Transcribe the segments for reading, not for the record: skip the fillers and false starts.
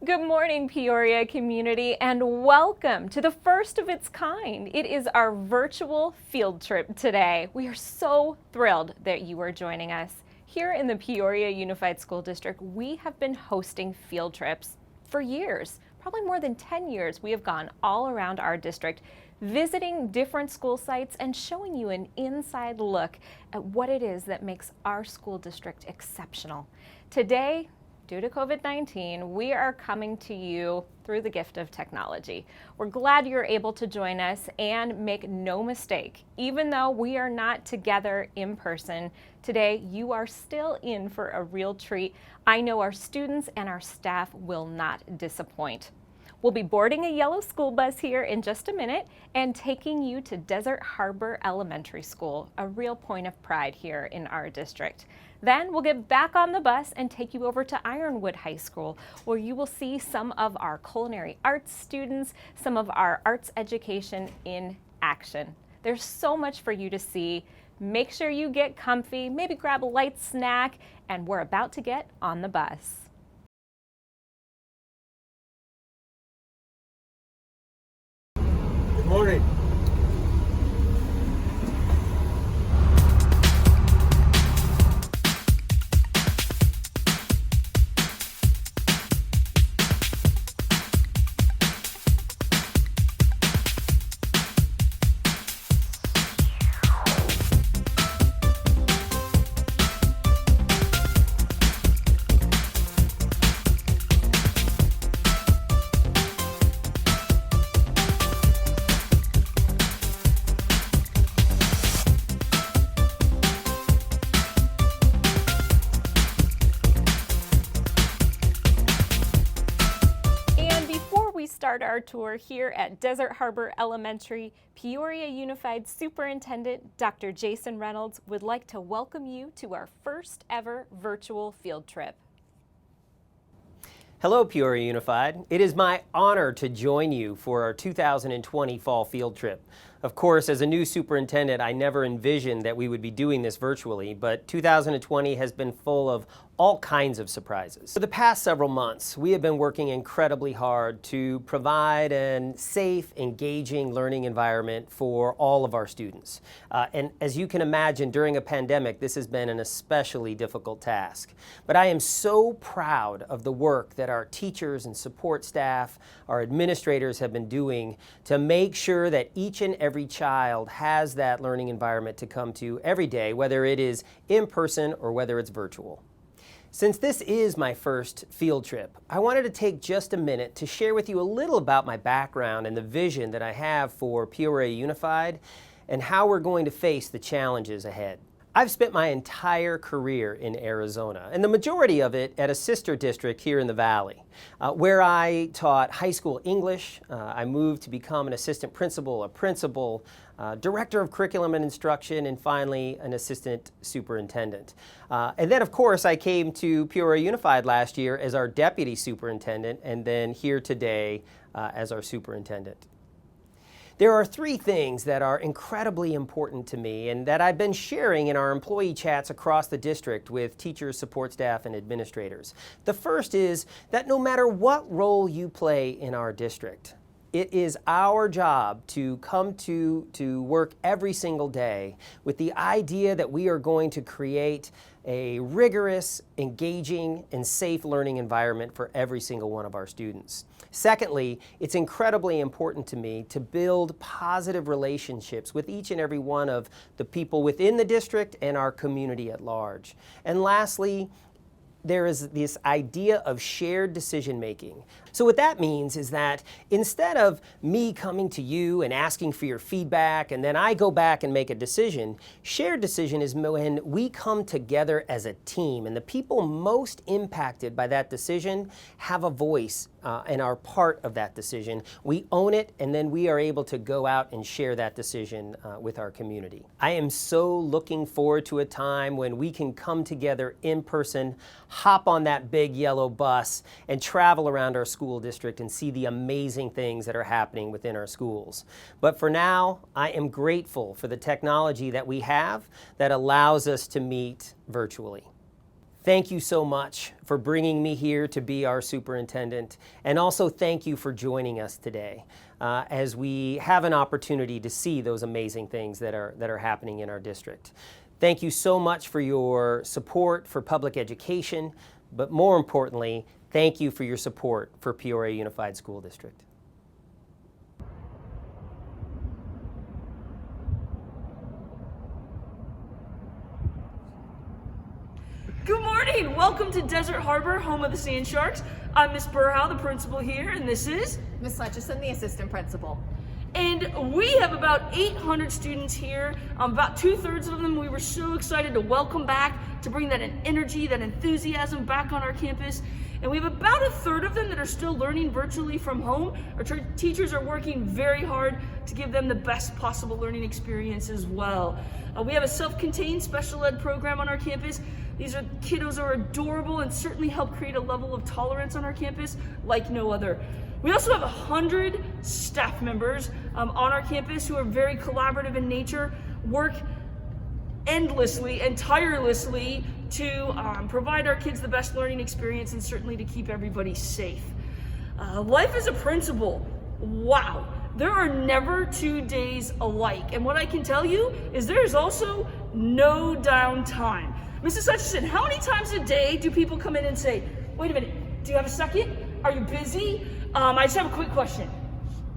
Good morning, Peoria community, and welcome to the first of its kind. It is our virtual field trip today. We are so thrilled that you are joining us. Here in the Peoria Unified School District, we have been hosting field trips for years. Probably more than 10 years, we have gone all around our district, visiting different school sites and showing you an inside look at what it is that makes our school district exceptional. Today, due to COVID-19, we are coming to you through the gift of technology. We're glad you're able to join us, and make no mistake, even though we are not together in person, today you are still in for a real treat. I know our students and our staff will not disappoint. We'll be boarding a yellow school bus here in just a minute and taking you to Desert Harbor Elementary School, a real point of pride here in our district. Then we'll get back on the bus and take you over to Ironwood High School, where you will see some of our culinary arts students, some of our arts education in action. There's so much for you to see. Make sure you get comfy, maybe grab a light snack, and we're about to get on the bus. Good morning. Start our tour here at Desert Harbor Elementary, Peoria Unified Superintendent Dr. Jason Reynolds would like to welcome you to our first ever virtual field trip. Hello, Peoria Unified. It is my honor to join you for our 2020 fall field trip. Of course, as a new superintendent, I never envisioned that we would be doing this virtually, but 2020 has been full of all kinds of surprises. For the past several months, we have been working incredibly hard to provide a safe, engaging learning environment for all of our students. And as you can imagine, during a pandemic, this has been an especially difficult task. But I am so proud of the work that our teachers and support staff, our administrators have been doing to make sure that each and every child has that learning environment to come to every day, whether it is in person or whether it's virtual. Since this is my first field trip, I wanted to take just a minute to share with you a little about my background and the vision that I have for Peoria Unified and how we're going to face the challenges ahead. I've spent my entire career in Arizona, and the majority of it at a sister district here in the Valley, where I taught high school English. I moved to become an assistant principal, a principal, director of curriculum and instruction, and finally an assistant superintendent. And then, of course, I came to Peoria Unified last year as our deputy superintendent, and then here today as our superintendent. There are three things that are incredibly important to me and that I've been sharing in our employee chats across the district with teachers, support staff, and administrators. The first is that no matter what role you play in our district, it is our job to come to work every single day with the idea that we are going to create a rigorous, engaging, and safe learning environment for every single one of our students. Secondly, it's incredibly important to me to build positive relationships with each and every one of the people within the district and our community at large. And lastly, there is this idea of shared decision making. So what that means is that instead of me coming to you and asking for your feedback and then I go back and make a decision, shared decision is when we come together as a team and the people most impacted by that decision have a voice and are part of that decision. We own it, and then we are able to go out and share that decision with our community. I am so looking forward to a time when we can come together in person, hop on that big yellow bus, and travel around our school district and see the amazing things that are happening within our schools. But for now, I am grateful for the technology that we have that allows us to meet virtually. Thank you so much for bringing me here to be our superintendent, and also thank you for joining us today as we have an opportunity to see those amazing things that are happening in our district. Thank you so much for your support for public education, but more importantly, thank you for your support for Peoria Unified School District. Good morning! Welcome to Desert Harbor, home of the Sand Sharks. I'm Miss Burhow, the principal here, and this is Miss Hutchison, the assistant principal. And we have about 800 students here. About 2/3 of them we were so excited to welcome back, to bring that energy, that enthusiasm back on our campus. And we have about 1/3 of them that are still learning virtually from home. Our teachers are working very hard to give them the best possible learning experience as well. We have a self-contained special ed program on our campus. These kiddos are adorable and certainly help create a level of tolerance on our campus like no other. We also have 100 staff members on our campus who are very collaborative in nature, work endlessly and tirelessly to provide our kids the best learning experience and certainly to keep everybody safe. Life as a principal, wow. There are never 2 days alike. And what I can tell you is there's also no downtime. Mrs. Hutchison, how many times a day do people come in and say, wait a minute, do you have a second? Are you busy? I just have a quick question.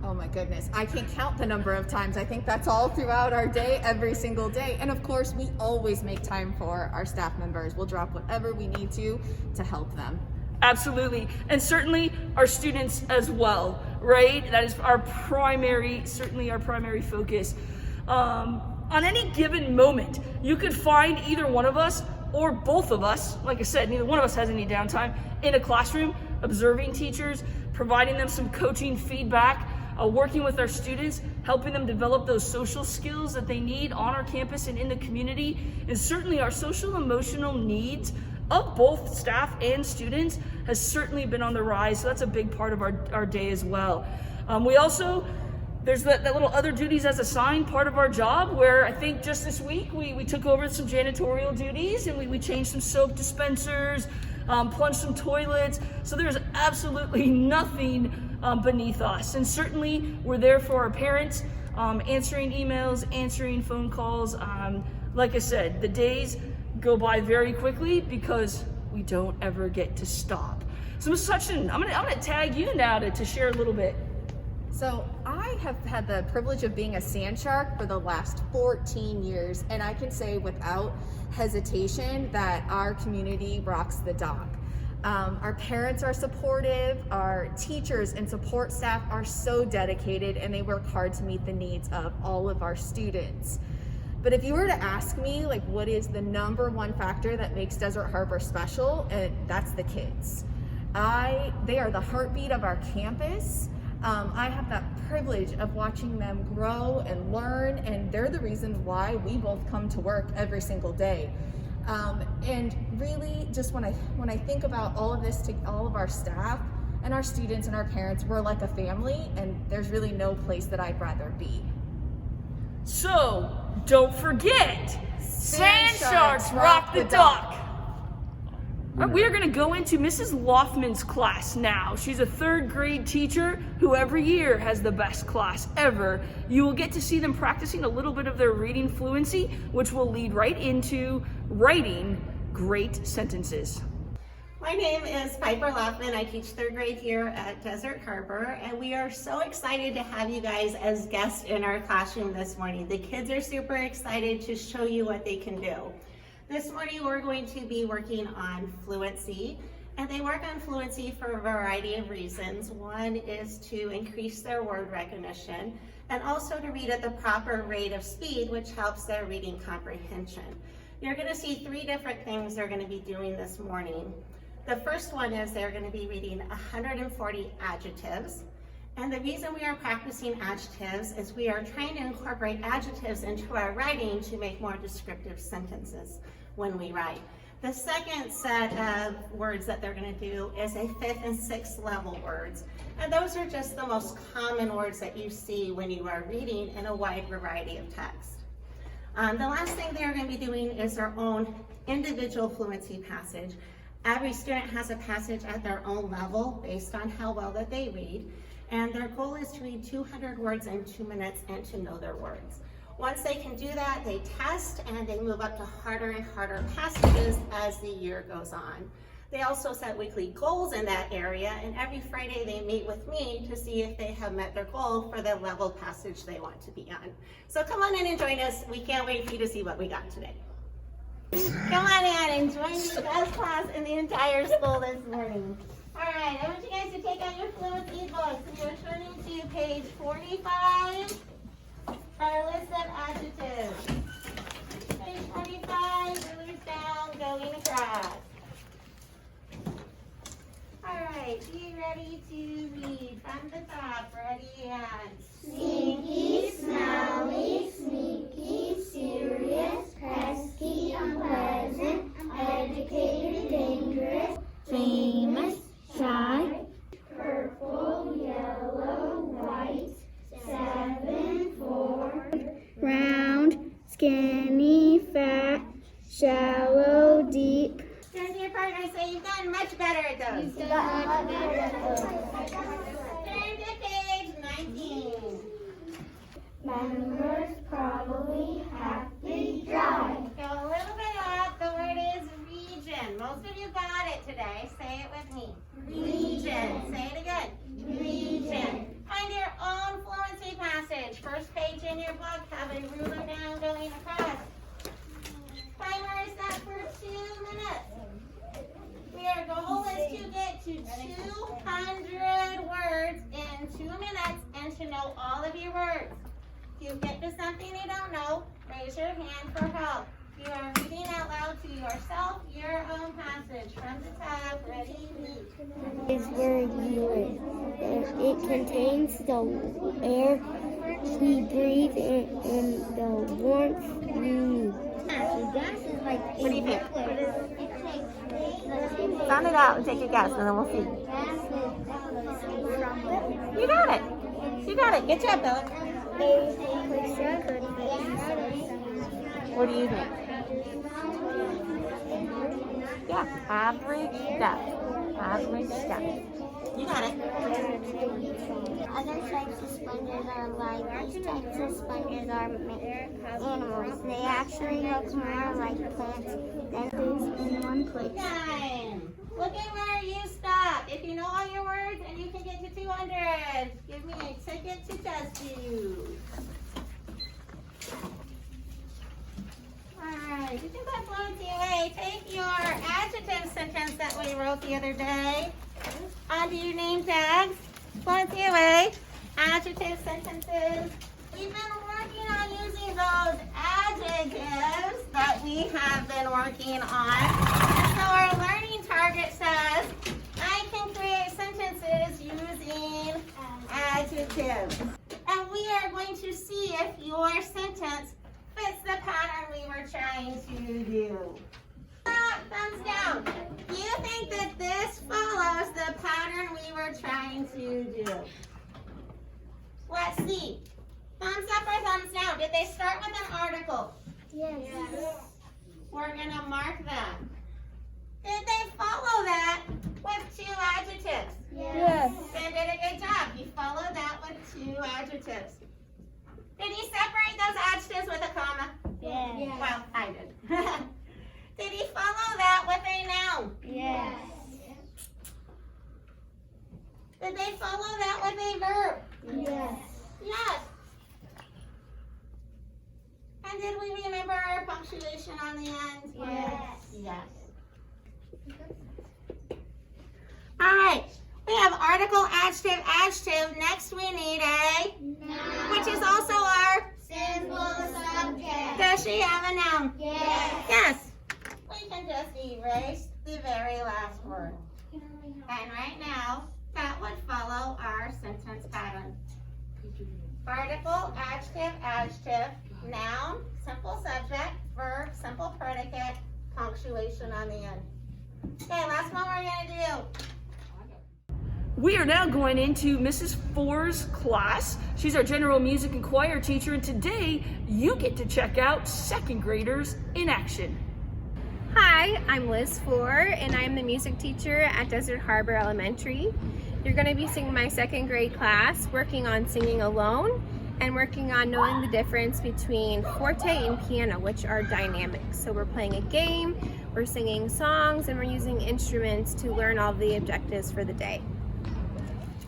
Oh my goodness, I can't count the number of times. I think that's all throughout our day, every single day. And of course, we always make time for our staff members. We'll drop whatever we need to help them. Absolutely. And certainly our students as well, right? That is certainly our primary focus. On any given moment, you could find either one of us or both of us, like I said, neither one of us has any downtime, in a classroom, observing teachers, providing them some coaching feedback, working with our students, helping them develop those social skills that they need on our campus and in the community. And certainly our social emotional needs of both staff and students has certainly been on the rise. So that's a big part of our day as well. There's that little other duties as assigned part of our job, where I think just this week we took over some janitorial duties and we changed some soap dispensers, plunged some toilets. So there's absolutely nothing beneath us. And certainly we're there for our parents, answering emails, answering phone calls. Like I said, the days go by very quickly because we don't ever get to stop. So Ms. Hutchison, I'm gonna tag you now to share a little bit. So I have had the privilege of being a sand shark for the last 14 years, and I can say without hesitation that our community rocks the dock. Our parents are supportive, our teachers and support staff are so dedicated, and they work hard to meet the needs of all of our students. But if you were to ask me, like, what is the #1 factor that makes Desert Harbor special, and that's the kids. They are the heartbeat of our campus. I have that privilege of watching them grow and learn, and they're the reason why we both come to work every single day. And really, just when I think about all of this to all of our staff and our students and our parents, we're like a family, and there's really no place that I'd rather be. So, don't forget, Sand Sharks rock the dock. We are going to go into Mrs. Loffman's class now. She's a 3rd grade teacher who every year has the best class ever. You will get to see them practicing a little bit of their reading fluency, which will lead right into writing great sentences. My name is Piper Loffman. I teach 3rd grade here at Desert Harbor, and we are so excited to have you guys as guests in our classroom this morning. The kids are super excited to show you what they can do. This morning we're going to be working on fluency, and they work on fluency for a variety of reasons. One is to increase their word recognition and also to read at the proper rate of speed, which helps their reading comprehension. You're going to see 3 different things they're going to be doing this morning. The first one is they're going to be reading 140 adjectives. And the reason we are practicing adjectives is we are trying to incorporate adjectives into our writing to make more descriptive sentences when we write. The second set of words that they're going to do is a 5th and 6th level words. And those are just the most common words that you see when you are reading in a wide variety of text. The last thing they're going to be doing is their own individual fluency passage. Every student has a passage at their own level based on how well that they read. And their goal is to read 200 words in 2 minutes and to know their words. Once they can do that, they test and they move up to harder and harder passages as the year goes on. They also set weekly goals in that area, and every Friday they meet with me to see if they have met their goal for the level passage they want to be on. So come on in and join us. We can't wait for you to see what we got today. Come on in and join the best class in the entire school this morning. All right, I want you guys to take out your fluency books. We are turning to page 45, our list of adjectives. Page 45, rulers down, going across. All right, be ready to read from the top. Ready and Sneaky, smelly, sneaky, serious, pesky, unpleasant, educated, dangerous, famous, shy, purple, yellow, white, 7, 4, round, skinny, fat, shallow, deep. turn to your partner and say you've gotten much better at those. Turn to page 19. Members probably happy dry. Go a little bit up. The word is region. Most of you got it today. Say it with me. Region. Say it again. Region. Find your own fluency passage. First page in your book. Have a ruler down going across. Timer is set for 2 minutes. Our goal is to get to 200 words in 2 minutes and to know all of your words. If you get to something you don't know, raise your hand for help. You are reading out loud to yourself your own passage from the top. Ready, read. Is where you live. It contains the air we breathe and the warmth we need. What do you think? Sound it out and take a guess, and then we'll see. You got it. You got it. Good job, Bella. What do you think? Yeah, average depth. Average depth. You got it. Other types of sponges are like these types of sponges are animals. They actually look more like plants than things in one place. Time. Look at where you stop. If you know all your words and you can get to 200, give me a ticket to test you. Alright, you can put fluency away. Take your adjective sentence that we wrote the other day onto your name tags. Fluency away. Adjective sentences. We've been working on using those adjectives that we have been working on. And so our learning target says, I can create sentences using adjectives. And we are going to see if your sentence fits the pattern we were trying to do. Thumbs down. Do you think that this follows the pattern we were trying to do? Let's see. Thumbs up or thumbs down? Did they start with an article? Yes. We're going to mark that. Did they follow that with 2 adjectives? Yes. They did a good job. You followed that with 2 adjectives. Did he separate those adjectives with a comma? Yes. Well, I did. Did he follow that with a noun? Yes. Did they follow that with a verb? Yes. Yes. And did we remember our punctuation on the end? Yes. Yes. All right. We have article, adjective, adjective. Next we need a Noun. which is also our Simple subject. does she have a noun? Yes. Yes. We can just erase the very last word. And right now, that would follow our sentence pattern. Article, adjective, adjective, noun, simple subject, verb, simple predicate, punctuation on the end. Okay, last one we're going to do. We are now going into Mrs. Four's class. She's our general music and choir teacher, and today you get to check out second graders in action. Hi, I'm Liz Ford, and I'm the music teacher at Desert Harbor Elementary. You're going to be singing my second grade class, working on singing alone and working on knowing the difference between forte and piano, which are dynamic. So we're playing a game, we're singing songs, and we're using instruments to learn all the objectives for the day.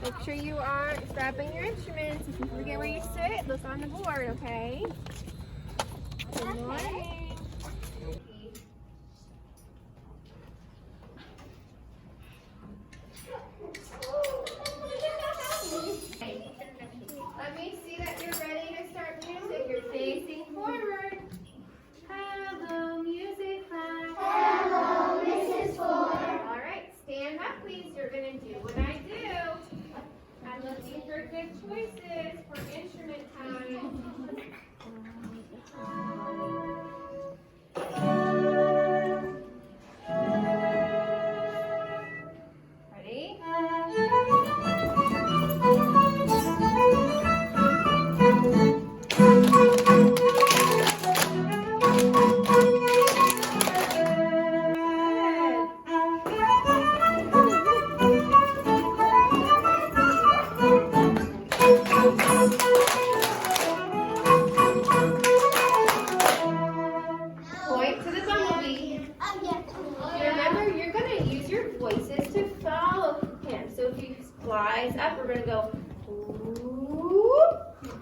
Make sure you are strapping your instruments. If you forget where you sit, look on the board, okay? Good morning. Let me see that you're ready to start music. You're facing forward. Hello, music class. Hello, Mrs. Ford. All right, stand up, please. You're going to do what I do. I'm looking for good choices for instrument time. Ready? Point to the bumblebee. Remember, you're going to use your voices to follow him. So if he flies up, we're going to go whoop.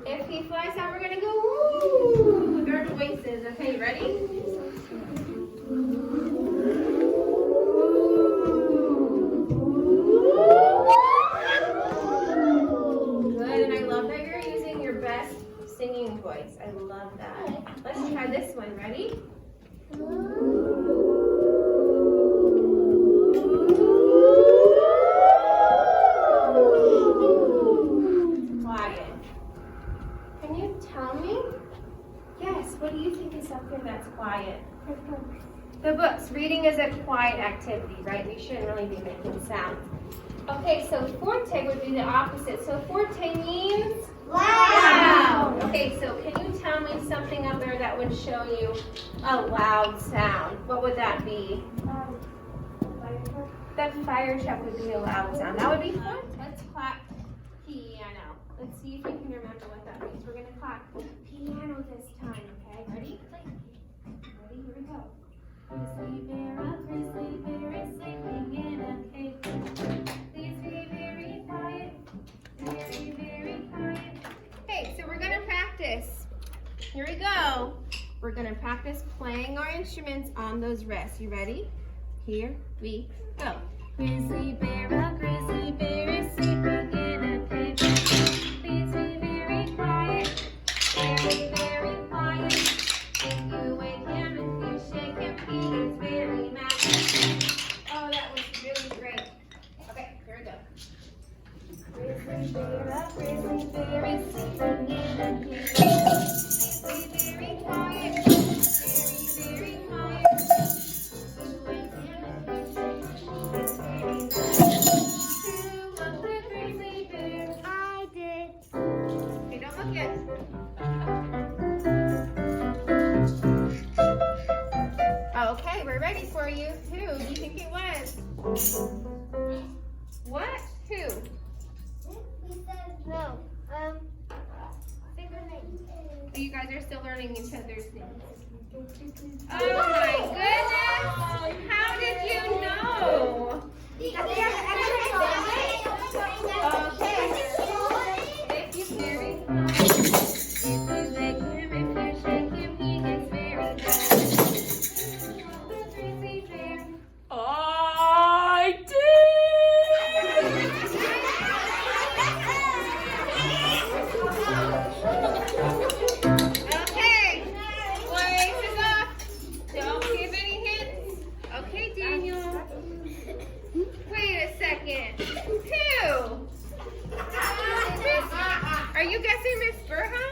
If he flies down, we're going to go whoop with our voices. Okay, ready? Good, and I love that you're using your best singing voice. I love that. Let's try this one. Ready? Quiet. Can you tell me? Yes, what do you think is something that's quiet? The books. Reading is a quiet activity, right? We shouldn't really be making sounds. Okay, so forte would be the opposite. So forte means? Loud. Okay, so can you tell me something up there that would show you a loud sound? What would that be? The fire truck would be a loud sound. That would be fun. Let's clap piano. Let's see if you can remember what that means. We're going to clap piano this time, okay? Ready? Ready? Here we go. Grizzly bear is sleeping in a cave. Please be very quiet. Very, very quiet. Okay, so we're going to practice. Here we go. We're going to practice playing our instruments on those wrists. You ready? Here we go. Grizzly bear is sleeping in a cave. Please be very quiet. Very, very quiet. If you wake him, if you shake him, he is very mad. Oh, that was really great. Okay, here we go. Grizzly bear is sleeping in a cave. Please be very quiet. Very, very quiet. If you wake him, if you shake him, he is very mad. Who looked the grizzly bear? I did. Okay, don't look yet. Okay, we're ready for you. Who do you think it was? What? Who? No. Say their names. Oh, you guys are still learning each other's names. Oh my goodness! How did you know? Okay. If you very quiet, if you wake him, if you shake him, he gets very mad. The grizzly bear. I did. Okay, voice is off. Don't give any hints. Okay, Daniel. Wait a second. Who? Are you guessing Miss Burhow?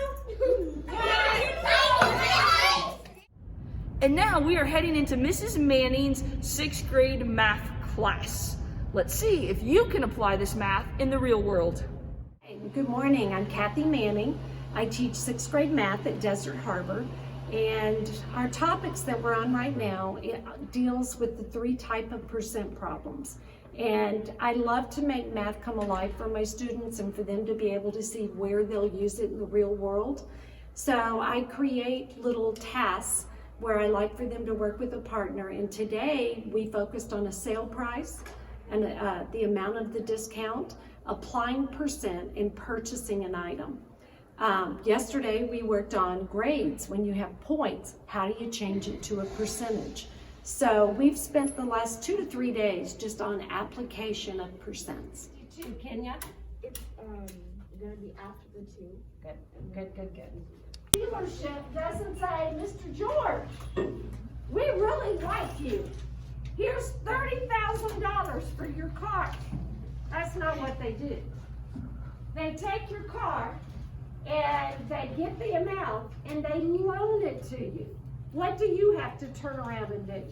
And now we are heading into Mrs. Manning's 6th grade math class. Let's see if you can apply this math in the real world. Good morning, I'm Kathy Manning. I teach 6th grade math at Desert Harbor, And our topics that we're on right now, it deals with the 3 type of percent problems. And I love to make math come alive for my students and for them to be able to see where they'll use it in the real world. So I create little tasks where I like for them to work with a partner. And today we focused on a sale price and the amount of the discount, applying percent, and purchasing an item. Yesterday we worked on grades. When you have points, how do you change it to a percentage? So we've spent the last 2 to 3 days just on application of percents. Kenya? It's gonna be after the 2. Good. Dealership doesn't say, Mr. George, we really like you. Here's $30,000 for your car. That's not what they do. They take your car and they get the amount and they loan it to you. What do you have to turn around and do?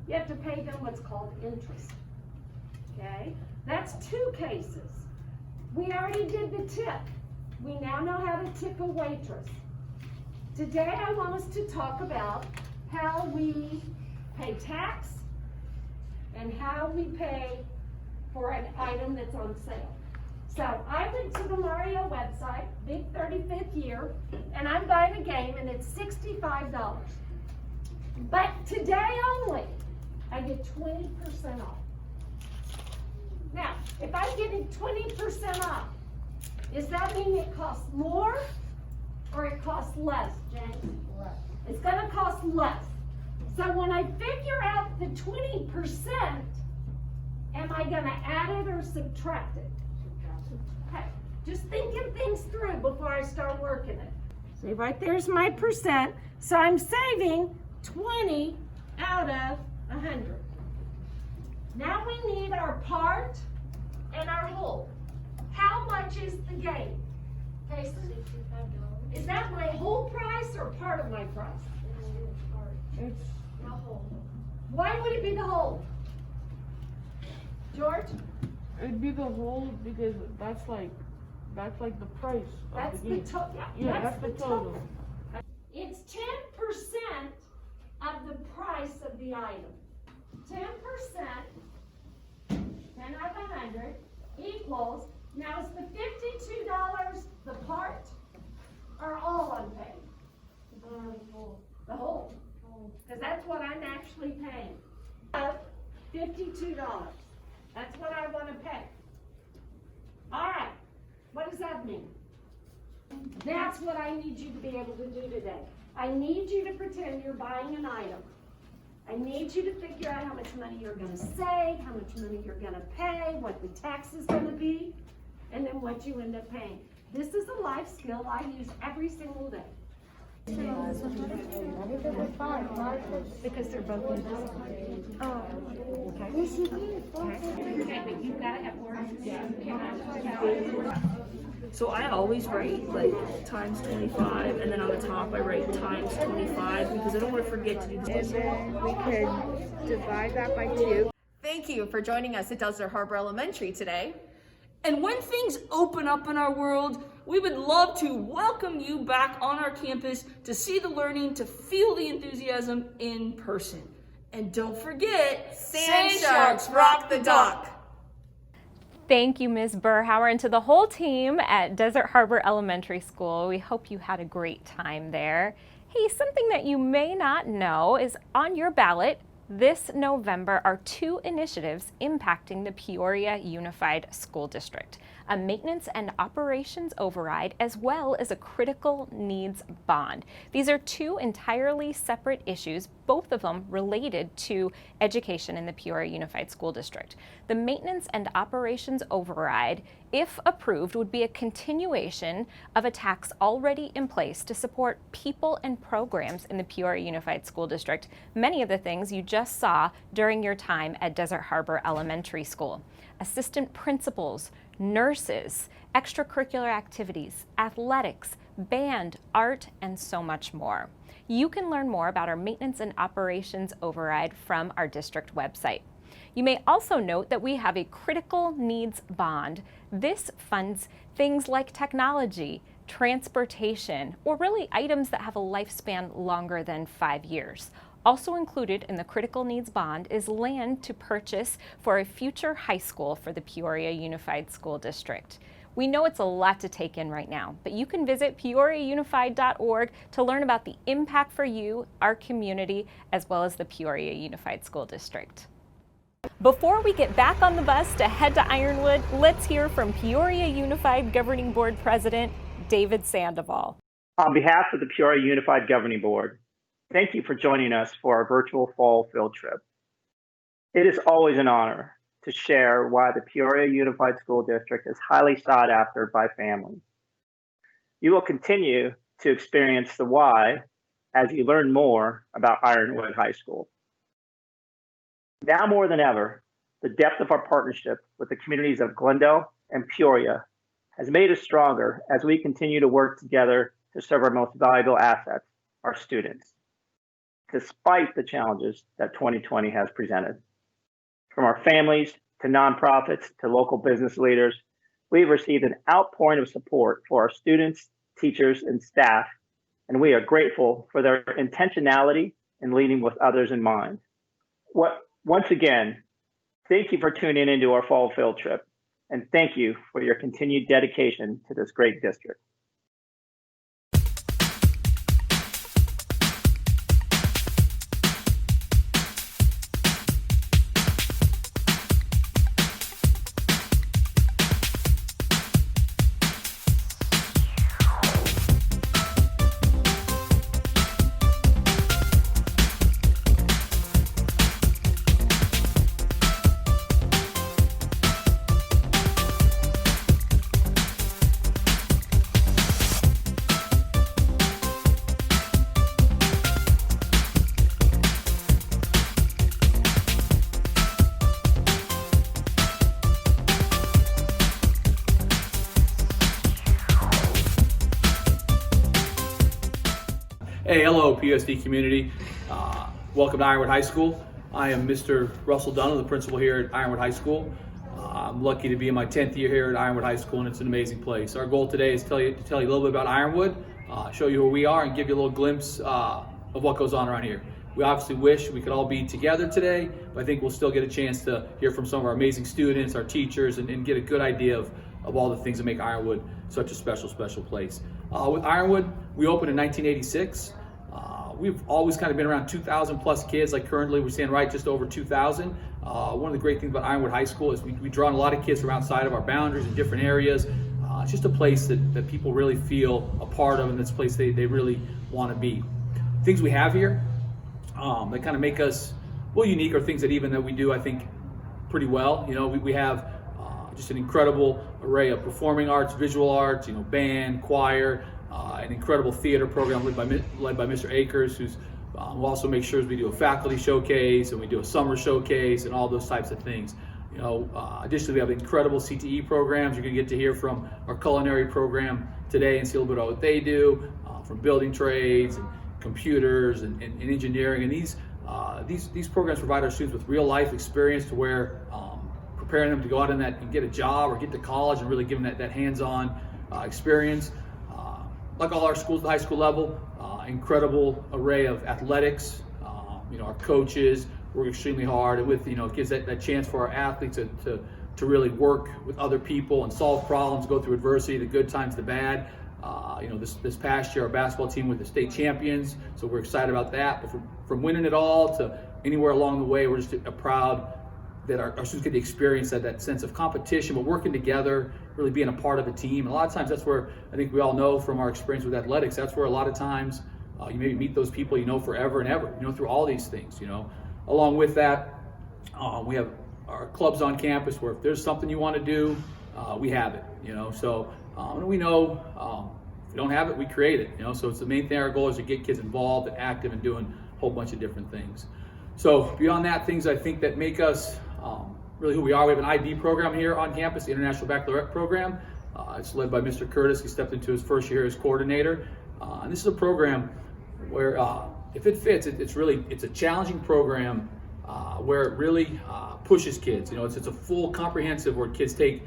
You have to pay them what's called interest. Okay? That's 2 cases. We already did the tip. We now know how to tip a waitress. Today I want us to talk about how we pay tax and how we pay for an item that's on sale. So I went to the Mario website, big 35th year, and I'm buying a game and it's $65. But today only, I get 20% off. Now, if I'm getting 20% off, does that mean it costs more or it costs less, James? Less. It's gonna cost less. So when I figure out the 20%, am I gonna add it or subtract it? Okay, just thinking things through before I start working it. See, right there's my percent. So I'm saving 20 out of 100. Now we need our part and our whole. How much is the game? Okay, $65. Is that my whole price or part of my price? It's the whole. Why would it be the whole? George? It'd be the whole because that's like the price. That's the total. Yeah, that's the total. It's 10% of the price of the item. 10%, 10 out of 100 equals, now is the $52 the part or all unpaid? The whole. Because that's what I'm actually paying. $52. That's what I want to pay. All right. What does that mean? That's what I need you to be able to do today. I need you to pretend you're buying an item. I need you to figure out how much money you're going to save, how much money you're going to pay, what the tax is going to be, and then what you end up paying. This is a life skill I use every single day. Because they're both invisible. Oh, okay. Okay, but you've got to have words. Yeah. So I always write like times 25, and then on the top I write times 25 because I don't want to forget to do this. And then we could divide that by 2. Thank you for joining us at Desert Harbor Elementary today. And when things open up in our world, we would love to welcome you back on our campus to see the learning, to feel the enthusiasm in person. And don't forget, Sand Sharks rock the dock. Thank you, Ms. Burhauer, and to the whole team at Desert Harbor Elementary School. We hope you had a great time there. Hey, something that you may not know is on your ballot this November are 2 initiatives impacting the Peoria Unified School District: a maintenance and operations override, as well as a critical needs bond. These are 2 entirely separate issues, both of them related to education in the Peoria Unified School District. The maintenance and operations override, if approved, would be a continuation of a tax already in place to support people and programs in the Peoria Unified School District, many of the things you just saw during your time at Desert Harbor Elementary School. Assistant principals, nurses, extracurricular activities, athletics, band, art, and so much more. You can learn more about our maintenance and operations override from our district website. You may also note that we have a critical needs bond. This funds things like technology, transportation, or really items that have a lifespan longer than 5 years. Also included in the critical needs bond is land to purchase for a future high school for the Peoria Unified School District. We know it's a lot to take in right now, but you can visit peoriaunified.org to learn about the impact for you, our community, as well as the Peoria Unified School District. Before we get back on the bus to head to Ironwood, let's hear from Peoria Unified Governing Board President David Sandoval. On behalf of the Peoria Unified Governing Board, thank you for joining us for our virtual fall field trip. It is always an honor to share why the Peoria Unified School District is highly sought after by families. You will continue to experience the why as you learn more about Ironwood High School. Now more than ever, the depth of our partnership with the communities of Glendale and Peoria has made us stronger as we continue to work together to serve our most valuable assets, our students, despite the challenges that 2020 has presented. From our families to nonprofits to local business leaders, we've received an outpouring of support for our students, teachers, and staff, and we are grateful for their intentionality in leading with others in mind. Once again, thank you for tuning into our fall field trip, and thank you for your continued dedication to this great district. Hey, hello PSD community. Welcome to Ironwood High School. I am Mr. Russell Dunham, the principal here at Ironwood High School. I'm lucky to be in my 10th year here at Ironwood High School, and it's an amazing place. Our goal today is to tell you a little bit about Ironwood, show you who we are, and give you a little glimpse of what goes on around here. We obviously wish we could all be together today, but I think we'll still get a chance to hear from some of our amazing students, our teachers, and get a good idea of all the things that make Ironwood such a special, special place. With Ironwood, we opened in 1986. We've always kind of been around 2,000 plus kids. Like currently, we're standing right just over 2,000. One of the great things about Ironwood High School is we draw in a lot of kids from outside of our boundaries in different areas. It's just a place that people really feel a part of, and it's a place they really want to be. Things we have here that kind of make us unique are things that we do, I think, pretty well. You know, we have just an incredible array of performing arts, visual arts, band, choir, an incredible theater program led by Mr. Akers, who also makes sure we do a faculty showcase and we do a summer showcase and all those types of things. Additionally, we have incredible CTE programs. You're going to get to hear from our culinary program today and see a little bit about what they do, from building trades and computers and engineering. And these programs provide our students with real life experience to where preparing them to go out and get a job or get to college and really give them that hands-on experience. Like all our schools at the high school level, incredible array of athletics. Our coaches work extremely hard, and with it gives that chance for our athletes to really work with other people and solve problems, go through adversity, the good times, the bad. This past year, our basketball team was the state champions, so we're excited about that. But from winning it all to anywhere along the way, we're just proud that our students get to experience that sense of competition, but working together, really being a part of a team. And a lot of times that's where I think we all know from our experience with athletics, that's where a lot of times you maybe meet those people forever and ever, through all these things. Along with that, we have our clubs on campus where if there's something you want to do, we have it. So we know if we don't have it, we create it. So it's the main thing. Our goal is to get kids involved and active and doing a whole bunch of different things. So beyond that, things I think that make us really who we are. We have an IB program here on campus, the International Baccalaureate Program. It's led by Mr. Curtis. He stepped into his first year as coordinator. And this is a program where, if it fits, it's a challenging program where it really pushes kids. It's a full comprehensive where kids take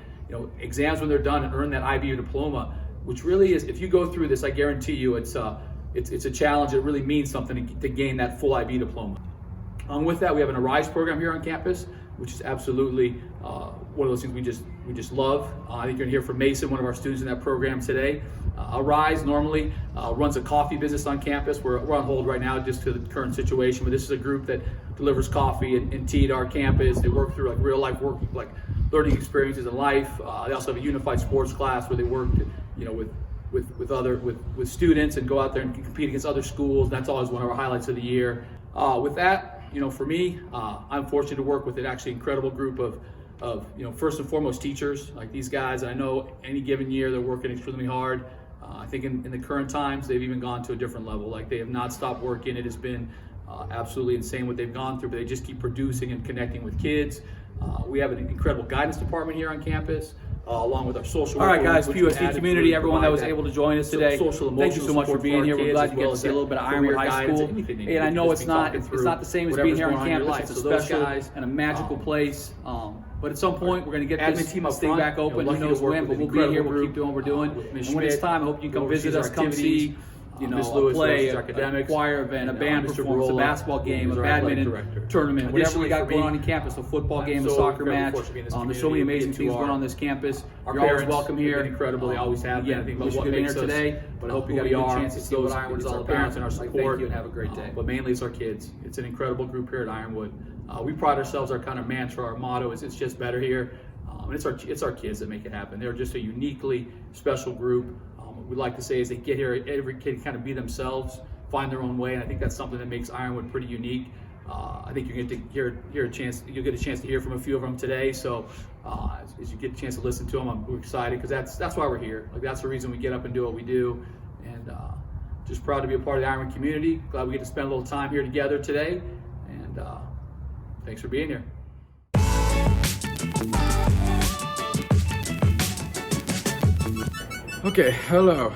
exams when they're done and earn that IB diploma. which really is, if you go through this, I guarantee you it's a challenge. It really means something to gain that full IB diploma. With that, we have an Arise program here on campus, which is absolutely one of those things we just love. I think you're gonna hear from Mason, one of our students in that program today. Arise normally runs a coffee business on campus. We're on hold right now just to the current situation, but this is a group that delivers coffee and tea to our campus. They work through like real life work, like learning experiences in life. They also have a unified sports class where they work, with students and go out there and compete against other schools. That's always one of our highlights of the year. With that, for me, I'm fortunate to work with an actually incredible group of first and foremost teachers like these guys. I know any given year they're working extremely hard. I think in the current times, they've even gone to a different level. Like they have not stopped working. It has been absolutely insane what they've gone through, but they just keep producing and connecting with kids. We have an incredible guidance department here on campus, along with our social work. All right, guys, PUSD community, everyone that was able to join us today, thank you so much for being here. We're glad you get to see a little bit of Ironwood High School. And I know it's not the same as being here on campus. It's a special and a magical place. But at some point, we're going to get this thing back open. Who knows when, but we'll be here. We'll keep doing what we're doing. And when it's time, I hope you can come visit us, come see a play, a choir event, a band performance, a basketball game, a badminton tournament, whatever we got going on in campus, a football game, a soccer match. There's so many amazing things going on this campus. You're always welcome here. Incredible, they always have been. I think about what makes us today, but I hope you got a good chance to see what Ironwood is all about. And our support. Thank you and have a great day. But mainly it's our kids. It's an incredible group here at Ironwood. We pride ourselves, our kind of mantra, our motto is it's just better here. And it's our kids that make it happen. They're just a uniquely special group. We like to say as they get here, every kid kind of be themselves, find their own way, and I think that's something that makes Ironwood pretty unique. I think you'll get a chance to hear from a few of them today. So as you get a chance to listen to them, we're excited because that's why we're here. Like that's the reason we get up and do what we do, and just proud to be a part of the Ironwood community. Glad we get to spend a little time here together today, and thanks for being here. Okay, hello.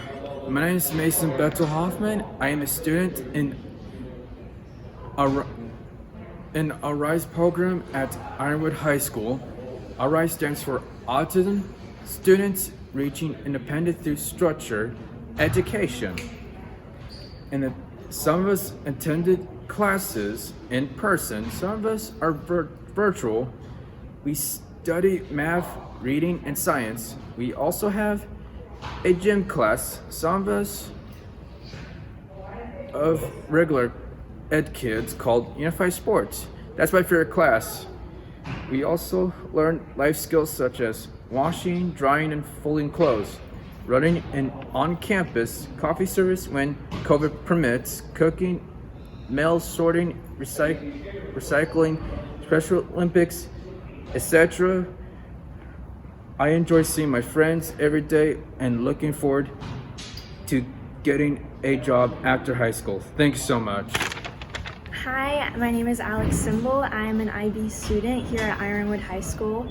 My name is Mason Betzel-Hoffman. I am a student in Arise program at Ironwood High School. Arise stands for Autism Students Reaching Independence Through Structured Education. And some of us attended classes in person. Some of us are virtual. We study math, reading, and science. We also have a gym class. Some of us of regular ed kids called Unified Sports. That's my favorite class. We also learn life skills such as washing, drying, and folding clothes, running an on-campus coffee service when COVID permits, cooking, mail sorting, recycling, Special Olympics, etc. I enjoy seeing my friends every day and looking forward to getting a job after high school. Thanks so much. Hi, my name is Alex Symbol. I'm an IB student here at Ironwood High School.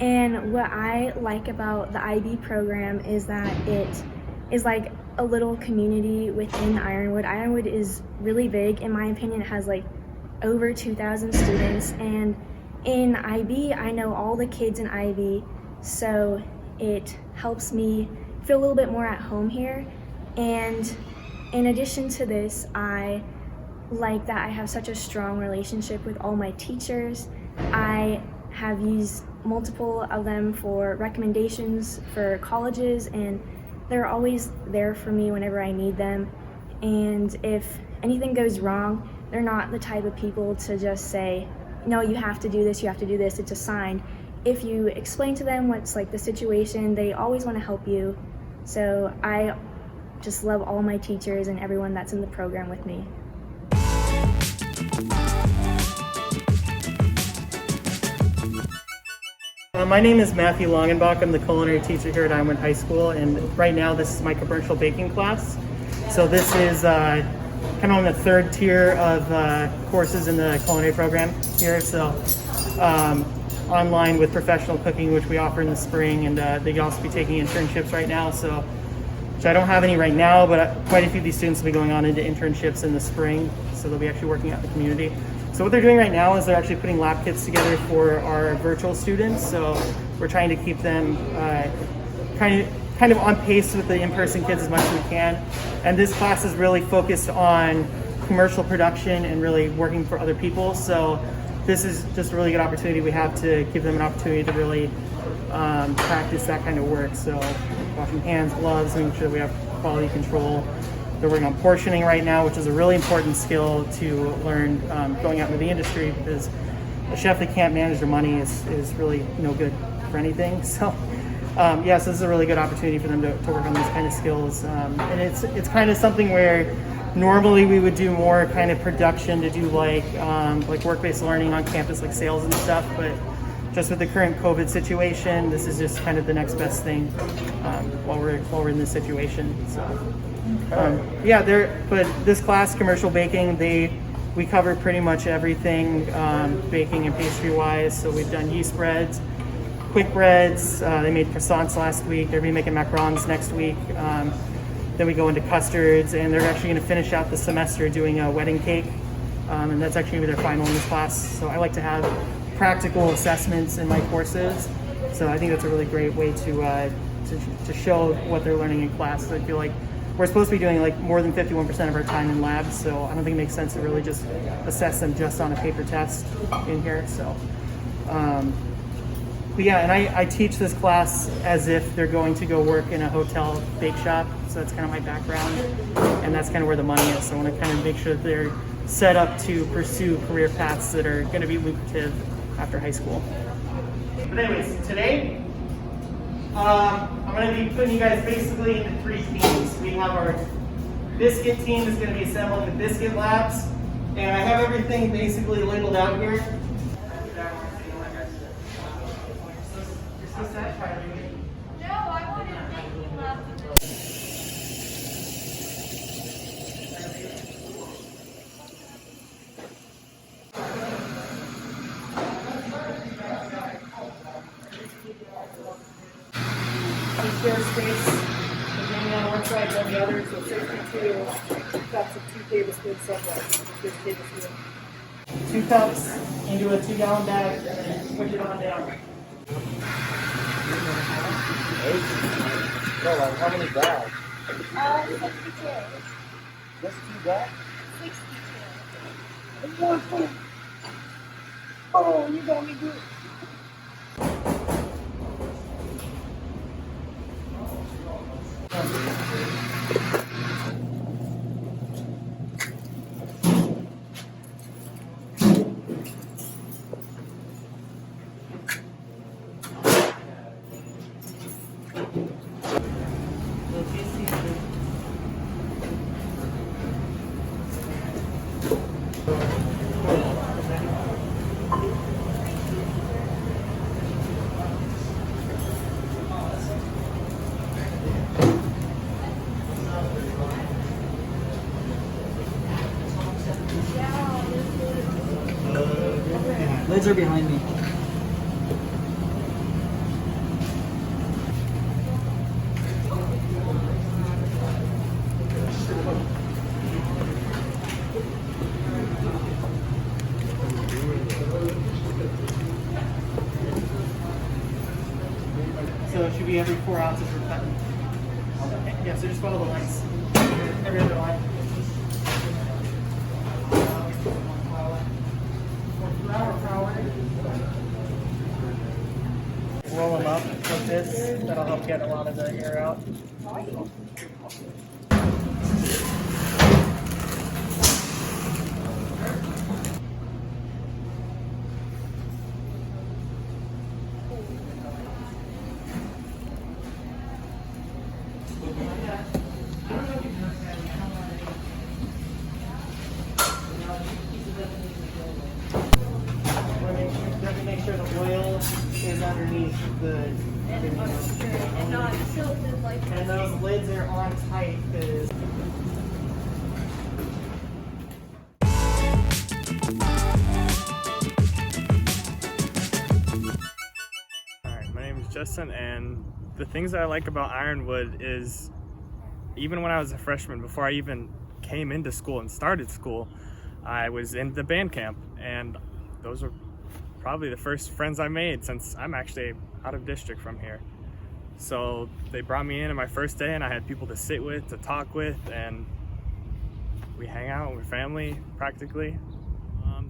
And what I like about the IB program is that it is like a little community within Ironwood. Ironwood is really big. In my opinion, it has like over 2,000 students. And in IB, I know all the kids in IB. So it helps me feel a little bit more at home here. And in addition to this, I like that I have such a strong relationship with all my teachers. I have used multiple of them for recommendations for colleges, and they're always there for me whenever I need them. And if anything goes wrong, they're not the type of people to just say, no, you have to do this, it's assigned. If you explain to them what's like the situation, they always want to help you. So I just love all my teachers and everyone that's in the program with me. My name is Matthew Longenbach. I'm the culinary teacher here at Ironwood High School, and right now this is my commercial baking class. So this is kind of on the third tier of courses in the culinary program here. So online with professional cooking, which we offer in the spring, and they can also be taking internships right now. So, which I don't have any right now, but quite a few of these students will be going on into internships in the spring, so they'll be actually working out in the community. So what they're doing right now is they're actually putting lab kits together for our virtual students. So we're trying to keep them kind kind of on pace with the in-person kids as much as we can. And this class is really focused on commercial production and really working for other people. So this is just a really good opportunity we have to give them an opportunity to really practice that kind of work. So washing hands, gloves, making sure we have quality control. They're working on portioning right now, which is a really important skill to learn going out into the industry, because a chef that can't manage their money is really no good for anything. So yes, this is a really good opportunity for them to work on these kind of skills. And it's kind of something where normally we would do more kind of production to do like work-based learning on campus, like sales and stuff, but just with the current COVID situation, this is just kind of the next best thing while we're in this situation. So but this class, commercial baking, we cover pretty much everything baking and pastry wise. So we've done yeast breads, quick breads. They made croissants last week. They're gonna be making macarons next week. Then we go into custards, and they're actually going to finish out the semester doing a wedding cake, and that's actually going to be their final in this class. So I like to have practical assessments in my courses, so I think that's a really great way to show what they're learning in class. So I feel like we're supposed to be doing like more than 51% of our time in labs, so I don't think it makes sense to really just assess them just on a paper test in here. So but yeah, and I teach this class as if they're going to go work in a hotel bake shop. So that's kind of my background, and that's kind of where the money is. So I want to kind of make sure that they're set up to pursue career paths that are going to be lucrative after high school. But anyways, today I'm going to be putting you guys basically into 3 teams. We have our biscuit team that's going to be assembling the biscuit labs, and I have everything basically labeled out here. No, I wanted to make you love. Share space, beginning on one side and the other, so 62 cups of 2 tablespoons somewhere. 2 cups into a 2-gallon bag, and then push it on down. No, how many bags? 62. Just 2 bags? 62. Oh, you got me good. Lids are behind me. So it should be every 4 ounces we're cutting. Yeah, so just follow the lines. Every other line. Roll them up like this. That'll help get a lot of the air out. Make sure the oil is underneath the and not tilted like that. And those lids are on tight because Alright, my name is Justin, and the things that I like about Ironwood is even when I was a freshman, before I even came into school and started school, I was in the band camp, and those were probably the first friends I made since I'm actually out of district from here. So they brought me in on my first day, and I had people to sit with, to talk with, and we hang out with family practically.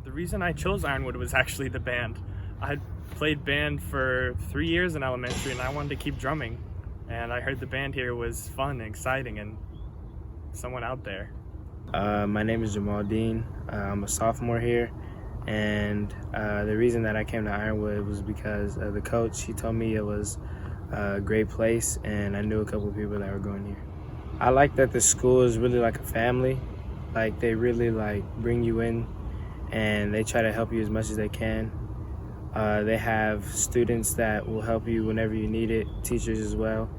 The reason I chose Ironwood was actually the band. I had played band for 3 years in elementary, and I wanted to keep drumming. And I heard the band here was fun and exciting and someone out there. My name is Jamal Dean. I'm a sophomore here, and the reason that I came to Ironwood was because the coach, he told me it was a great place, and I knew a couple of people that were going here. I like that the school is really like a family. Like, they really like bring you in and they try to help you as much as they can. They have students that will help you whenever you need it, teachers as well.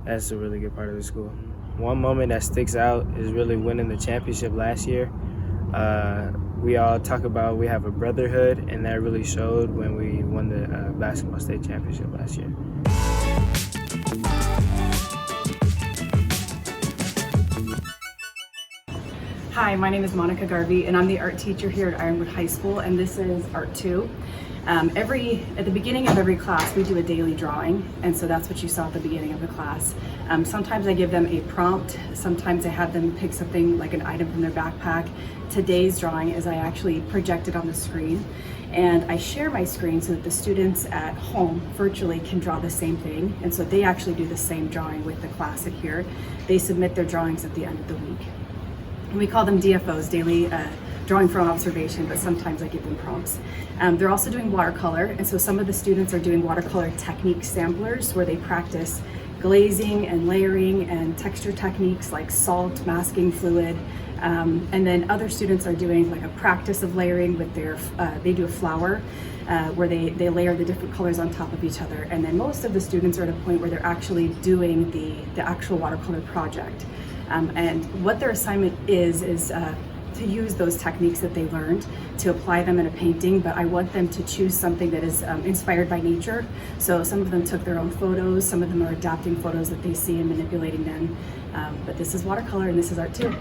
That's a really good part of the school. One moment that sticks out is really winning the championship last year. We all talk about we have a brotherhood, and that really showed when we won the basketball state championship last year. Hi, my name is Monica Garvey, and I'm the art teacher here at Ironwood High School, and this is Art 2. At the beginning of every class, we do a daily drawing, and so that's what you saw at the beginning of the class. Sometimes I give them a prompt, sometimes I have them pick something like an item from their backpack. Today's drawing is I actually project it on the screen, and I share my screen so that the students at home virtually can draw the same thing, and so they actually do the same drawing with the class here. They submit their drawings at the end of the week. And we call them DFOs, daily drawing for observation, but sometimes I give them prompts. They're also doing watercolor, and so some of the students are doing watercolor technique samplers where they practice glazing and layering and texture techniques like salt, masking fluid, and then other students are doing like a practice of layering with their, they do a flower where they layer the different colors on top of each other, and then most of the students are at a point where they're actually doing the actual watercolor project. And what their assignment is to use those techniques that they learned to apply them in a painting, but I want them to choose something that is inspired by nature. So some of them took their own photos, some of them are adapting photos that they see and manipulating them. But this is watercolor and this is Art 2.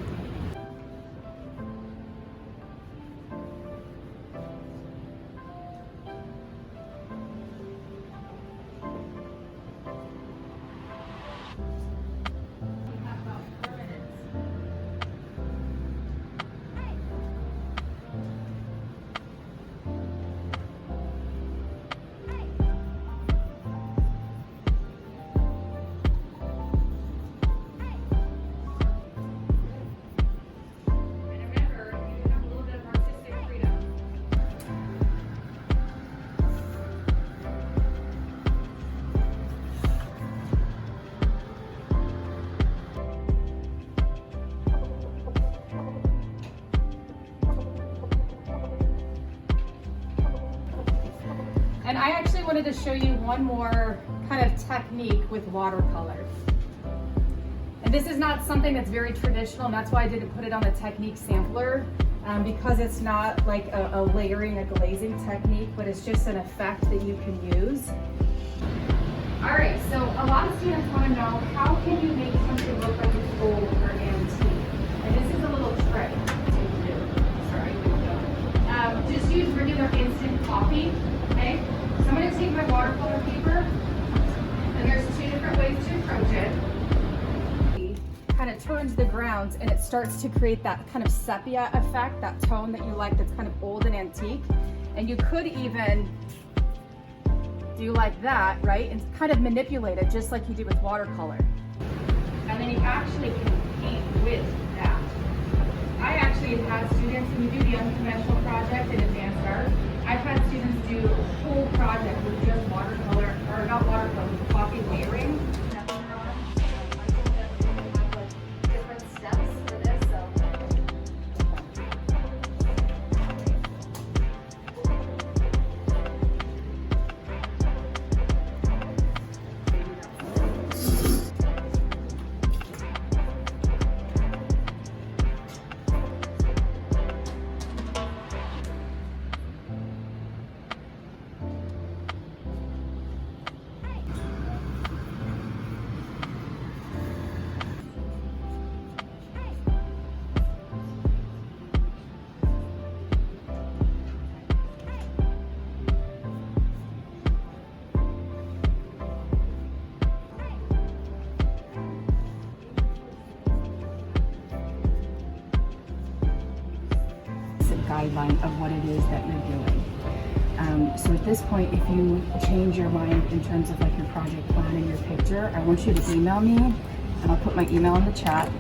And I actually wanted to show you one more kind of technique with watercolor. And this is not something that's very traditional, and that's why I didn't put it on the technique sampler, because it's not like a layering, a glazing technique, but it's just an effect that you can use. All right, so a lot of students want to know, how can you make something look like it's gold or antique? And this is a little trick to do. Sorry. Just use regular instant coffee, okay? So I'm going to take my watercolor paper, and there's two different ways to approach it. Kind of turns the grounds, and it starts to create that kind of sepia effect, that tone that you like that's kind of old and antique. And you could even do like that, right? And kind of manipulate it just like you do with watercolor. And then you actually can paint with that. I actually have had students, when you do the unconventional project in advanced art, I've had students do a whole project with just watercolor, or not watercolor, with coffee layering. Different steps for this, outline of what it is that you're doing. So at this point, if you change your mind in terms of like your project plan and your picture, I want you to email me, and I'll put my email in the chat.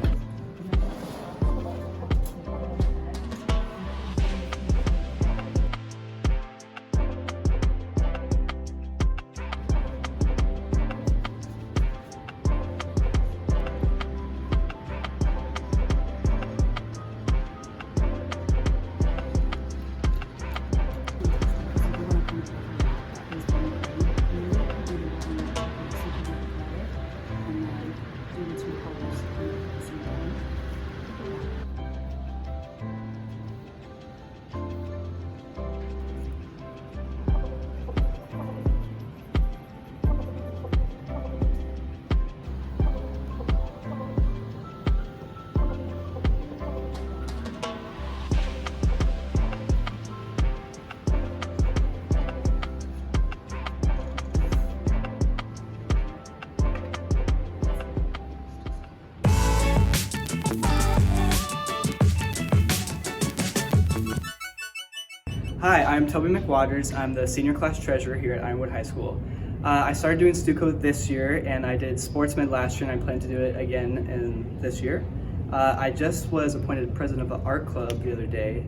Hi, I'm Toby McWaters. I'm the senior class treasurer here at Ironwood High School. I started doing Stuco this year, and I did sportsman last year, and I plan to do it again this year. I just was appointed president of the art club the other day.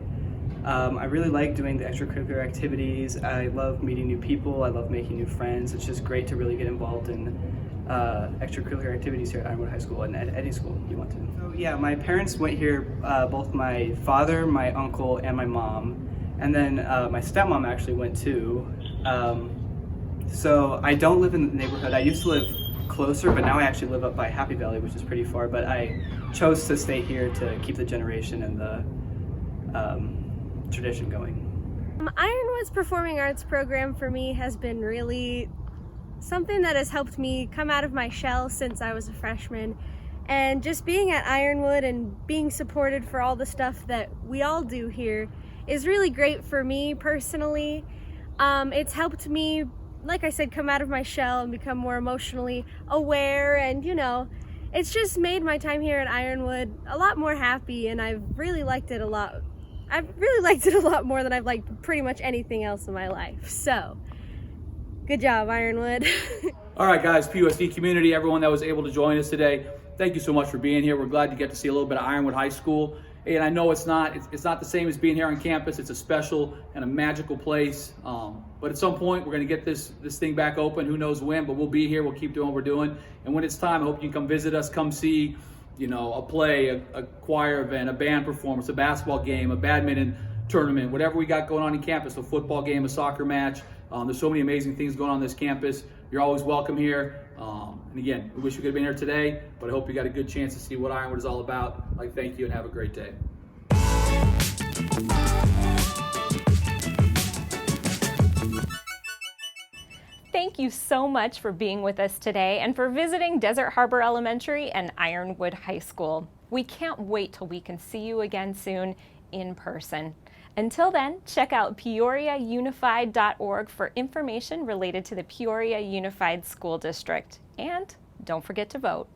I really like doing the extracurricular activities. I love meeting new people. I love making new friends. It's just great to really get involved in extracurricular activities here at Ironwood High School and at any school you want to. So yeah, my parents went here, both my father, my uncle, and my mom. And then my stepmom actually went too. So I don't live in the neighborhood. I used to live closer, but now I actually live up by Happy Valley, which is pretty far. But I chose to stay here to keep the generation and the tradition going. Ironwood's performing arts program for me has been really something that has helped me come out of my shell since I was a freshman. And just being at Ironwood and being supported for all the stuff that we all do here is really great for me personally. It's helped me, like I said, come out of my shell and become more emotionally aware, and you know, it's just made my time here at Ironwood a lot more happy, and I've really liked it a lot. I've really liked it a lot more than I've liked pretty much anything else in my life. So, good job, Ironwood. All right, guys, PUSD community, everyone that was able to join us today, thank you so much for being here. We're glad to get to see a little bit of Ironwood High School. And I know it's not the same as being here on campus. It's a special and a magical place. But at some point, we're going to get this thing back open. Who knows when? But we'll be here. We'll keep doing what we're doing. And when it's time, I hope you can come visit us. Come see, you know, a play, a choir event, a band performance, a basketball game, a badminton tournament, whatever we got going on in campus. A football game, a soccer match. There's so many amazing things going on this campus. You're always welcome here. And again, we wish we could have been here today, but I hope you got a good chance to see what Ironwood is all about. Thank you and have a great day. Thank you so much for being with us today and for visiting Desert Harbor Elementary and Ironwood High School. We can't wait till we can see you again soon in person. Until then, check out PeoriaUnified.org for information related to the Peoria Unified School District. And don't forget to vote.